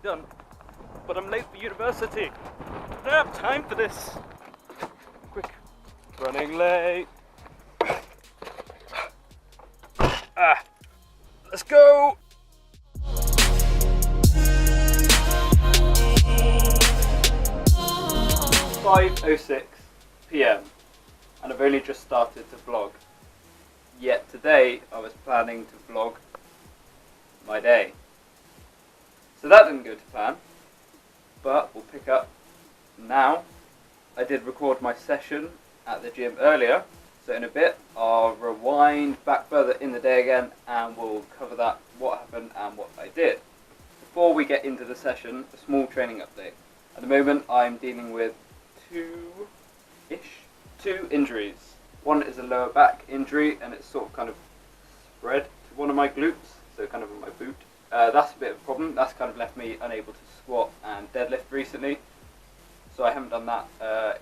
done, but I'm late for university. I don't have time for this. Quick, running late. Let's go. 5:06 p.m. and I've only just started to vlog. Yet today I was planning to vlog my day. So that didn't go to plan, but we'll pick up now. I did record my session at the gym earlier, so in a bit I'll rewind back further in the day again and we'll cover that, what happened and what I did. Before we get into the session, a small training update. At the moment I'm dealing with two injuries. One is a lower back injury and it's sort of kind of spread to one of my glutes, so kind of on my boot. That's a bit of a problem. That's kind of left me unable to squat and deadlift recently. So I haven't done that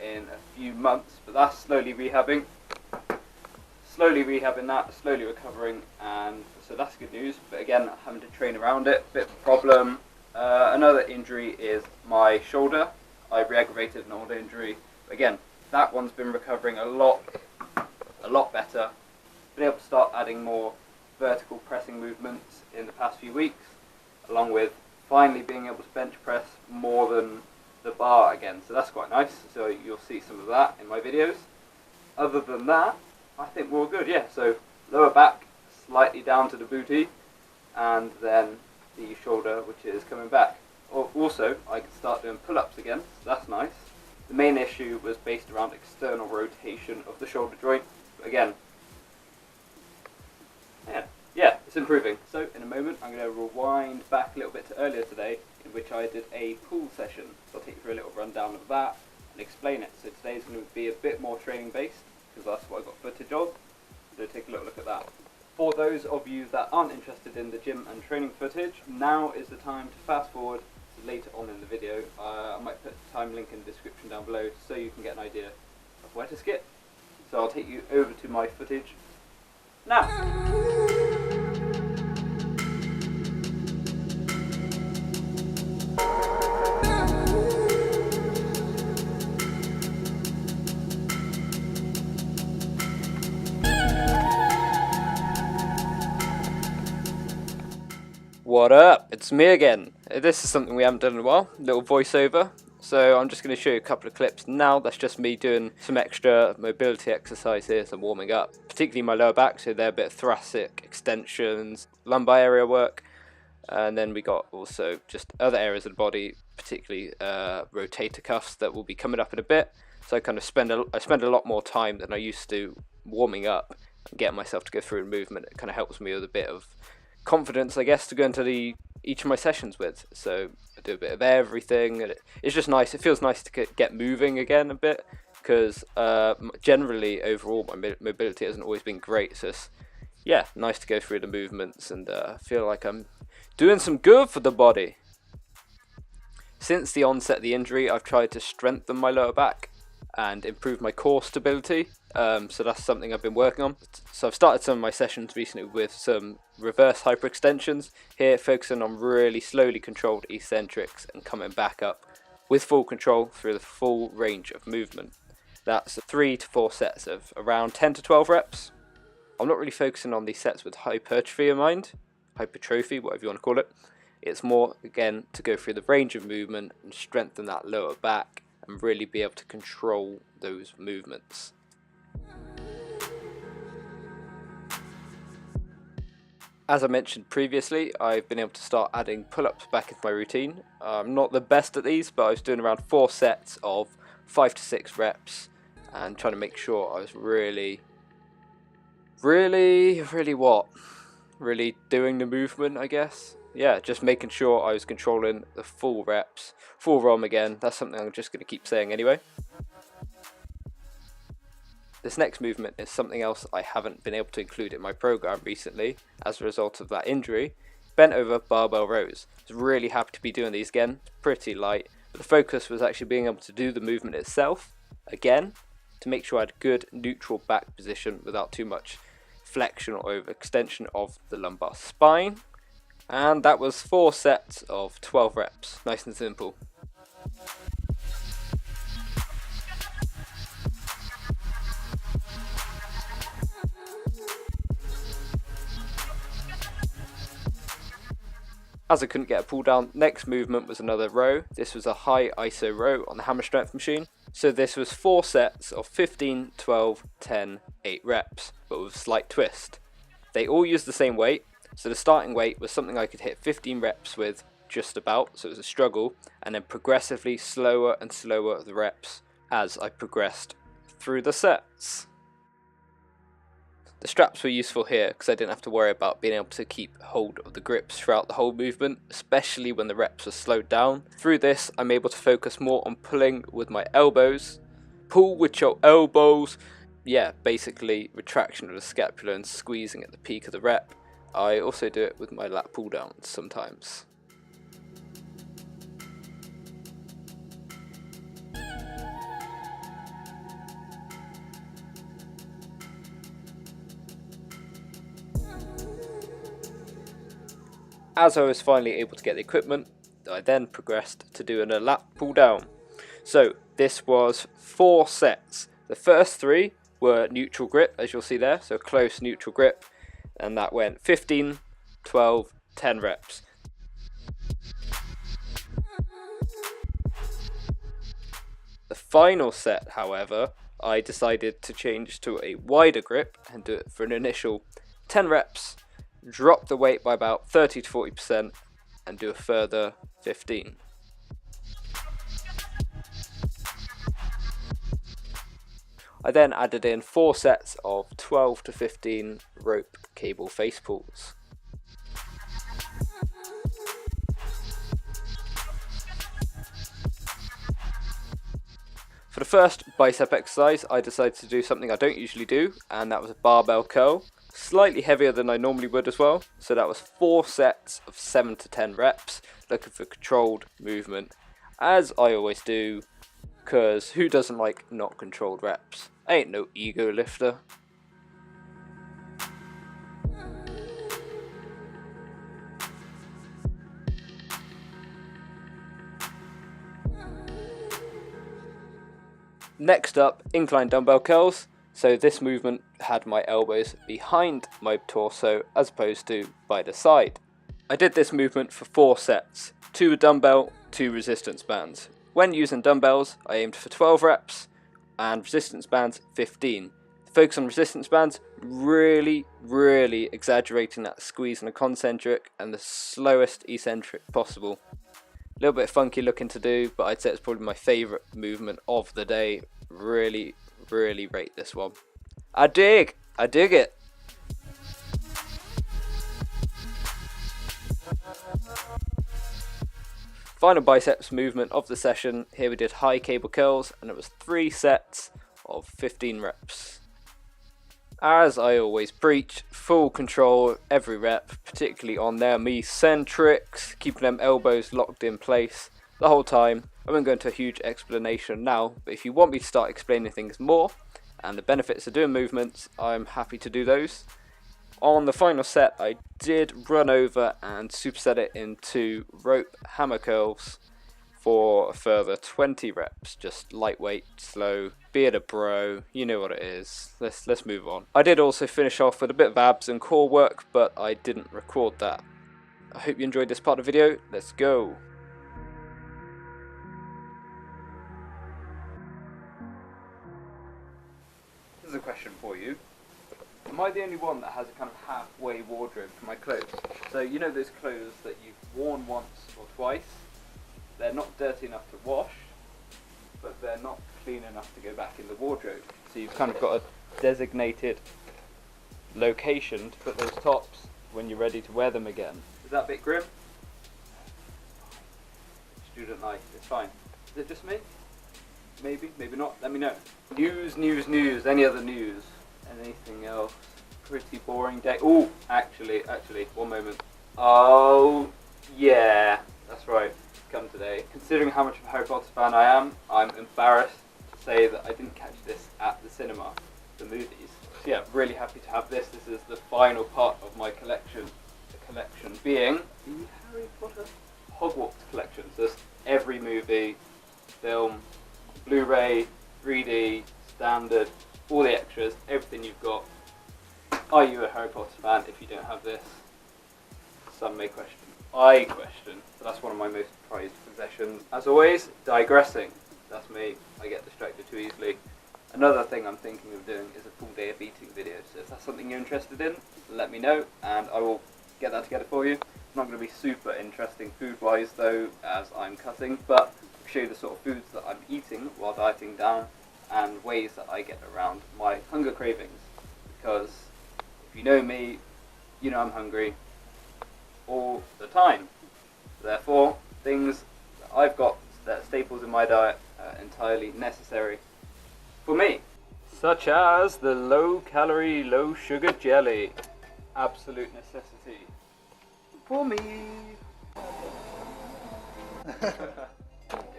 in a few months, but that's slowly rehabbing. Slowly recovering, and so that's good news. But again, having to train around it, bit of a problem. Another injury is my shoulder. I re-aggravated an old injury. But again, that one's been recovering a lot better. Been able to start adding more vertical pressing movements in the past few weeks, along with finally being able to bench press more than the bar again. So that's quite nice. So you'll see some of that in my videos. Other than that, I think we're all good. Yeah. So lower back slightly down to the booty, and then the shoulder, which is coming back. Also, I can start doing pull-ups again, so that's nice. The main issue was based around external rotation of the shoulder joint. But again, yeah, it's improving. So in a moment, I'm going to rewind back a little bit to earlier today, in which I did a pull session. So I'll take you through a little rundown of that and explain it. So today's going to be a bit more training based, because that's what I got footage of. So take a little look at that. For those of you that aren't interested in the gym and training footage, now is the time to fast forward to later on in the video. I might put a time link in the description down below so you can get an idea of where to skip. So I'll take you over to my footage now. What up? It's me again. This is something we haven't done in a while, little voiceover. So I'm just going to show you a couple of clips now. That's just me doing some extra mobility exercises and warming up, particularly my lower back, so they're a bit of thoracic extensions, lumbar area work, and then we got also just other areas of the body, particularly rotator cuffs that will be coming up in a bit. So I kind of spend a lot more time than I used to warming up and getting myself to go through a movement. It kind of helps me with a bit of confidence, I guess, to go into each of my sessions with. So I do a bit of everything, and it's just nice. It feels nice to get moving again a bit, because generally overall my mobility hasn't always been great. So it's, yeah, nice to go through the movements and feel like I'm doing some good for the body. Since the onset of the injury, I've tried to strengthen my lower back and improve my core stability. So that's something I've been working on. So I've started some of my sessions recently with some reverse hyperextensions here, focusing on really slowly controlled eccentrics and coming back up with full control through the full range of movement. That's 3 to 4 sets of around 10 to 12 reps. I'm not really focusing on these sets with hypertrophy in mind, hypertrophy, whatever you want to call it. It's more, again, to go through the range of movement and strengthen that lower back and really be able to control those movements. As I mentioned previously, I've been able to start adding pull-ups back into my routine. I'm not the best at these, but I was doing around 4 sets of 5 to 6 reps and trying to make sure I was really doing the movement, I guess. Yeah, just making sure I was controlling the full reps, full ROM again. That's something I'm just going to keep saying anyway. This next movement is something else I haven't been able to include in my program recently as a result of that injury. Bent over barbell rows. I was really happy to be doing these again. Pretty light, but the focus was actually being able to do the movement itself again to make sure I had good neutral back position without too much flexion or overextension of the lumbar spine. And that was 4 sets of 12 reps. Nice and simple. As I couldn't get a pull down, next movement was another row. This was a high ISO row on the hammer strength machine. So this was 4 sets of 15, 12, 10, 8 reps, but with a slight twist. They all used the same weight, so the starting weight was something I could hit 15 reps with just about, so it was a struggle, and then progressively slower and slower the reps as I progressed through the sets. The straps were useful here because I didn't have to worry about being able to keep hold of the grips throughout the whole movement, especially when the reps were slowed down. Through this, I'm able to focus more on pulling with my elbows. Pull with your elbows. Yeah, basically retraction of the scapula and squeezing at the peak of the rep. I also do it with my lat pull downs sometimes. As I was finally able to get the equipment, I then progressed to doing a lat pull down. So this was 4 sets. The first 3 were neutral grip, as you'll see there, so close neutral grip, and that went 15, 12, 10 reps. The final set, however, I decided to change to a wider grip and do it for an initial 10 reps, drop the weight by about 30 to 40% and do a further 15. I then added in 4 sets of 12 to 15 rope cable face pulls. For the first bicep exercise, I decided to do something I don't usually do, and that was a barbell curl. Slightly heavier than I normally would as well, so that was 4 sets of 7 to 10 reps, looking for controlled movement, as I always do, because who doesn't like not controlled reps? I ain't no ego lifter. Next up, incline dumbbell curls. So this movement had my elbows behind my torso as opposed to by the side. I did this movement for 4 sets, 2 with dumbbell, 2 resistance bands. When using dumbbells, I aimed for 12 reps and resistance bands 15. Focus on resistance bands, really exaggerating that squeeze in the concentric and the slowest eccentric possible. A little bit funky looking to do, but I'd say it's probably my favourite movement of the day. Really rate this one. I dig it. Final biceps movement of the session. Here we did high cable curls and it was 3 sets of 15 reps. As I always preach, full control every rep, particularly on them eccentrics, keeping them elbows locked in place the whole time. I won't go into a huge explanation now, but if you want me to start explaining things more and the benefits of doing movements, I'm happy to do those. On the final set, I did run over and superset it into rope hammer curls for a further 20 reps, just lightweight, slow, be it a bro, you know what it is. Let's move on. I did also finish off with a bit of abs and core work, but I didn't record that. I hope you enjoyed this part of the video. Let's go. Here's a question for you. Am I the only one that has a kind of halfway wardrobe for my clothes? So you know those clothes that you've worn once or twice? They're not dirty enough to wash, but they're not clean enough to go back in the wardrobe. So you've kind of got a designated location to put those tops when you're ready to wear them again. Is that a bit grim? Student life, it's fine. Is it just me? Maybe, maybe not. Let me know. News. Any other news? Anything else? Pretty boring day. Oh, actually, one moment. Oh, yeah, that's right. Come today. Considering how much of a Harry Potter fan I am, I'm embarrassed to say that I didn't catch this at the cinema, the movies. So yeah, really happy to have this. This is the final part of my collection. the collection being the Harry Potter Hogwarts collection. So it's every movie, film, Blu-ray, 3D, standard, all the extras, everything you've got. Are you a Harry Potter fan if you don't have this? Some may question. I question, but that's one of my most prized possessions. As always, digressing. That's me. I get distracted too easily. Another thing I'm thinking of doing is a full day of eating video. So if that's something you're interested in, let me know and I will get that together for you. It's not going to be super interesting food-wise though, as I'm cutting, but I'll show you the sort of foods that I'm eating while dieting down and ways that I get around my hunger cravings. Because if you know me, you know I'm hungry all the time. Therefore, things that I've got that are staples in my diet are entirely necessary for me. Such as the low-calorie, low-sugar jelly. Absolute necessity for me.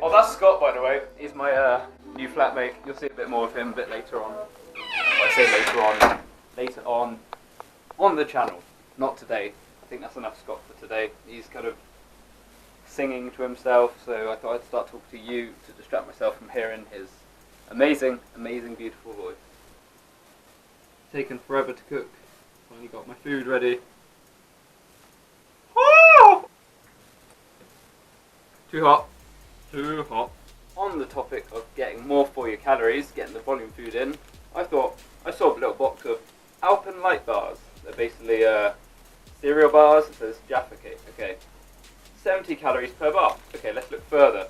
Oh, that's Scott, by the way. He's my new flatmate. You'll see a bit more of him a bit later on. Well, I say later on the channel. Not today. I think that's enough Scott for today. He's kind of singing to himself, so I thought I'd start talking to you to distract myself from hearing his amazing, amazing, beautiful voice. Taken forever to cook. Finally got my food ready. Oh! Too hot. Too hot. On the topic of getting more for your calories, getting the volume food in, I thought I saw a little box of Alpen Light bars. They're basically cereal bars. It says Jaffa cake. Okay. 70 calories per bar. Okay, let's look further.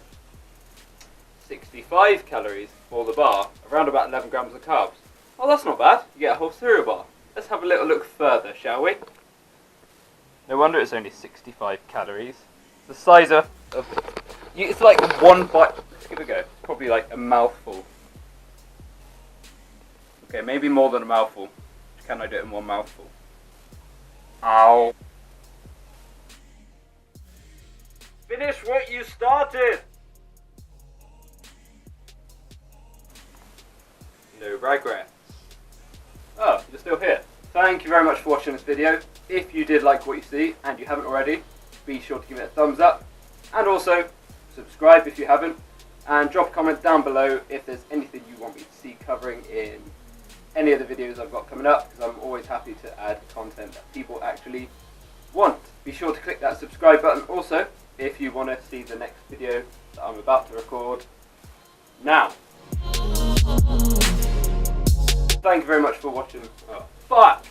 65 calories for the bar, around about 11 grams of carbs. Oh, that's not bad. You get a whole cereal bar. Let's have a little look further, shall we? No wonder it's only 65 calories. It's the size of it's like one bite. Let's give it a go. It's probably like a mouthful. Okay, maybe more than a mouthful. Can I do it in one mouthful? Ow. Finish what you started! No regrets. Oh, you're still here. Thank you very much for watching this video. If you did like what you see, and you haven't already, be sure to give it a thumbs up. And also, subscribe if you haven't. And drop a comment down below if there's anything you want me to see covering in any of the videos I've got coming up, because I'm always happy to add content that people actually want. Be sure to click that subscribe button also if you want to see the next video that I'm about to record now. Thank you very much for watching. Oh, fuck!